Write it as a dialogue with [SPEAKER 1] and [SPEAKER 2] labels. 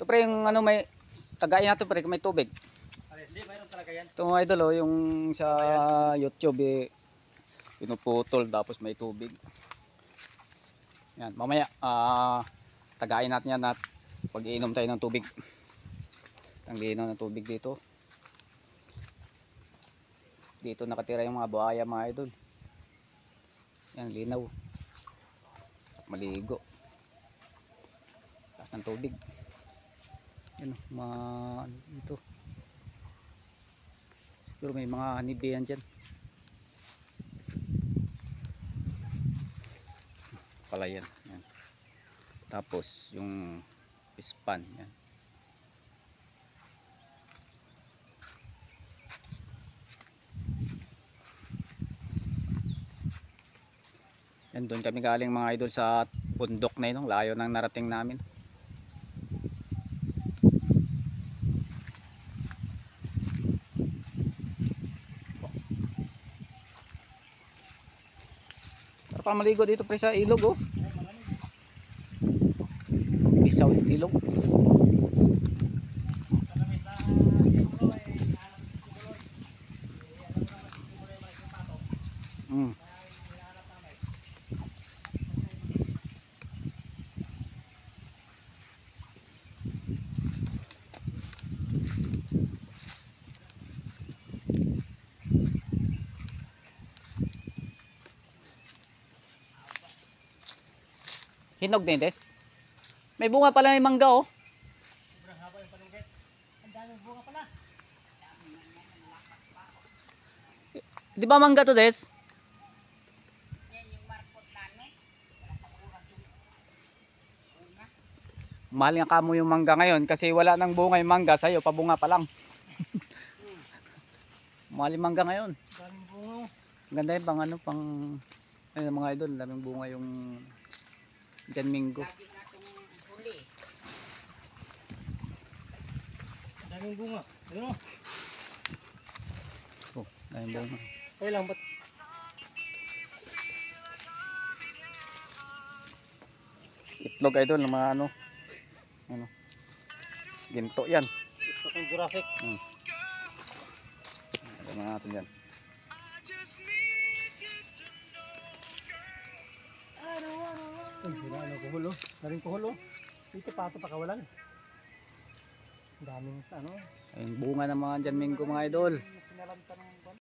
[SPEAKER 1] Ito pre yung ano may tagain natin pre kung may tubig.
[SPEAKER 2] Hindi, mayroon talaga yan.
[SPEAKER 1] Ito mga idol yung sa YouTube pinuputol tapos may tubig. Yan, mamaya tagain natin yan at pag-iinom tayo ng tubig. Ang linaw ng tubig dito. Dito nakatira yung mga buhaya mga idol. Yan, linaw. Maligo. Taas ng tubig. Yan, mga ano dito. Siguro may mga hanibiyan dyan. Pala yan. Yan. Tapos yung pispan. Yan. Yan, doon kami galing mga idol sa bundok na yun. Layo ng narating namin. Sarap pa maligo dito pre sa ilog oh. Isaw yung ilog. Hinog din des. May bunga pala may mangga oh.
[SPEAKER 2] Sobrang haba yung palunggit. Ang daming bunga pala.
[SPEAKER 1] Di ba mangga to des?
[SPEAKER 3] Yan yung markot namin. Wala sa oras yung una.
[SPEAKER 1] Mahal nga kamo yung mangga ngayon kasi wala nang bunga yung mangga sa'yo, pabunga pa lang. Mahal yung mangga ngayon.
[SPEAKER 2] Daming bunga.
[SPEAKER 1] Ganda yun pang ano, pang ayun mga idol, daming bunga yung Janmingo.
[SPEAKER 3] Lagi nga itong huli.
[SPEAKER 2] Daming bunga. Ayun o.
[SPEAKER 1] Oh, daming bunga.
[SPEAKER 2] Okay lang, ba't?
[SPEAKER 1] Itlog idol ng mga ano. Ano. Ginto yan.
[SPEAKER 2] Ito kong Jurassic.
[SPEAKER 1] Alam na natin yan.
[SPEAKER 2] Ano kuhulo? Daring kuhulo. Dito pa ito pakawalan. Daming ano.
[SPEAKER 1] Ayun bunga ng mga Janmingo mga idol.
[SPEAKER 2] Sinalanta ng